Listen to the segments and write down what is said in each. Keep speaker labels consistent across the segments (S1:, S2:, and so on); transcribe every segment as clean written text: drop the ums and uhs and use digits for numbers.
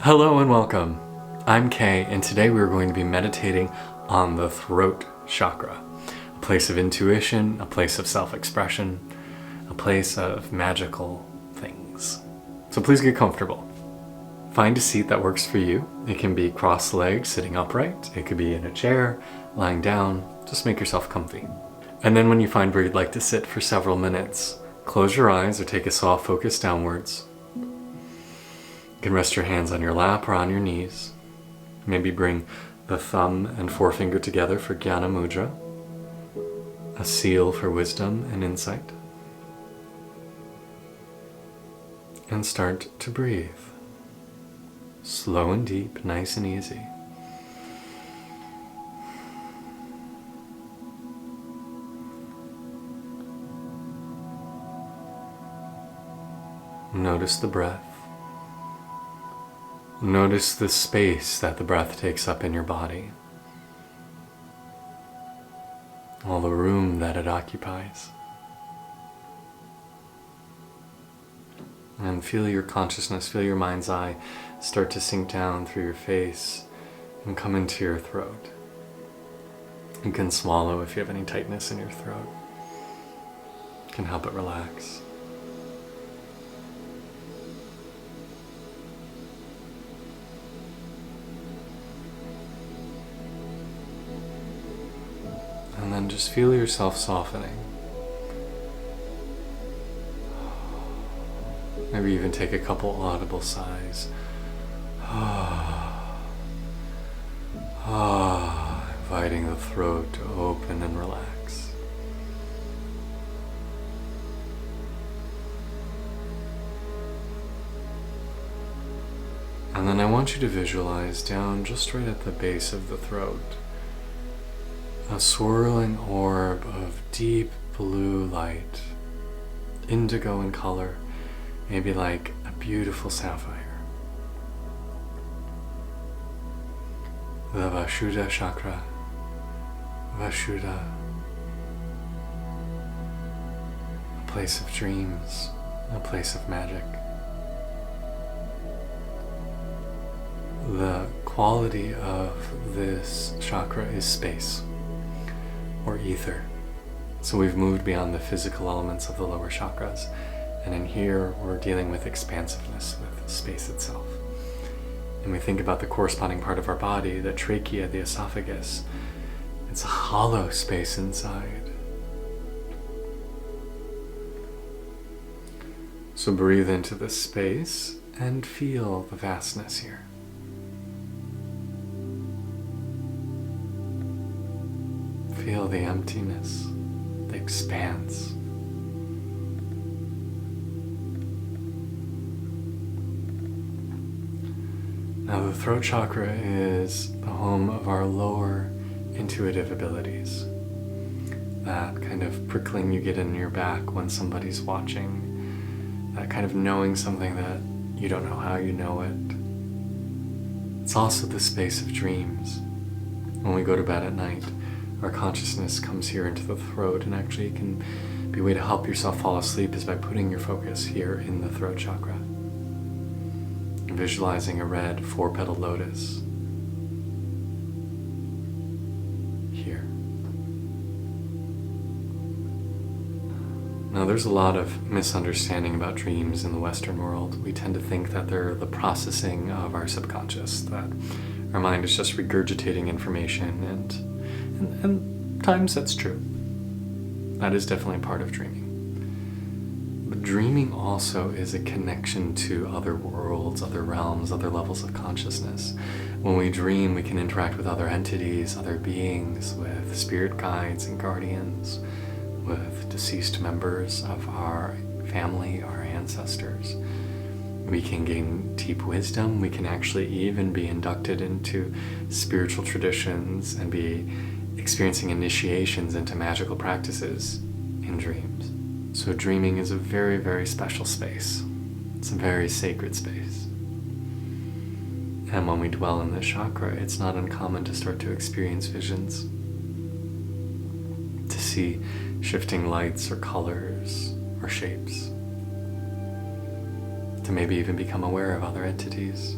S1: Hello and welcome. I'm Kay, and today we're going to be meditating on the throat chakra, a place of intuition, a place of self-expression, a place of magical things. So please get comfortable. Find a seat that works for you. It can be cross-legged, sitting upright. It could be in a chair, lying down. Just make yourself comfy. And then when you find where you'd like to sit for several minutes, close your eyes or take a soft focus downwards. You can rest your hands on your lap or on your knees. Maybe bring the thumb and forefinger together for Gyana Mudra, a seal for wisdom and insight. And start to breathe. Slow and deep, nice and easy. Notice the breath. Notice the space that the breath takes up in your body, all the room that it occupies. And feel your consciousness, feel your mind's eye start to sink down through your face and come into your throat. You can swallow if you have any tightness in your throat. It can help it relax. And then just feel yourself softening. Maybe even take a couple audible sighs. Inviting the throat to open and relax. And then I want you to visualize down just right at the base of the throat a swirling orb of deep blue light, indigo in color, maybe like a beautiful sapphire. The Vishuddha chakra, Vishuddha, a place of dreams, a place of magic. The quality of this chakra is space, or ether. So we've moved beyond the physical elements of the lower chakras, and in here we're dealing with expansiveness, with space itself. And we think about the corresponding part of our body, the trachea, the esophagus. It's a hollow space inside. So breathe into this space and feel the vastness here. Feel the emptiness, the expanse. Now the throat chakra is the home of our lower intuitive abilities. That kind of prickling you get in your back when somebody's watching. That kind of knowing something that you don't know how you know it. It's also the space of dreams. When we go to bed at night, our consciousness comes here into the throat, and actually can be a way to help yourself fall asleep is by putting your focus here in the throat chakra. Visualizing a red 4-petal lotus here. Now there's a lot of misunderstanding about dreams in the Western world. We tend to think that they're the processing of our subconscious, that our mind is just regurgitating information, and times that's true. That is definitely part of dreaming. But dreaming also is a connection to other worlds, other realms, other levels of consciousness. When we dream, we can interact with other entities, other beings, with spirit guides and guardians, with deceased members of our family, our ancestors. We can gain deep wisdom. We can actually even be inducted into spiritual traditions and be experiencing initiations into magical practices in dreams. So dreaming is a very, very special space. It's a very sacred space. And when we dwell in this chakra, it's not uncommon to start to experience visions, to see shifting lights or colors or shapes, to maybe even become aware of other entities,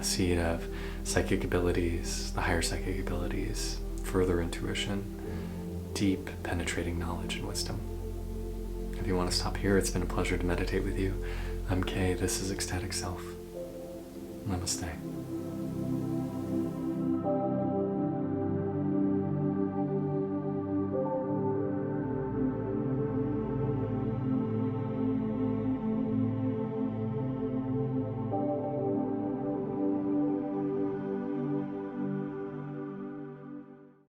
S1: the seed of psychic abilities, the higher psychic abilities, further intuition, deep penetrating knowledge and wisdom. If you want to stop here, it's been a pleasure to meditate with you. I'm Kay, this is Ecstatic Self. Namaste.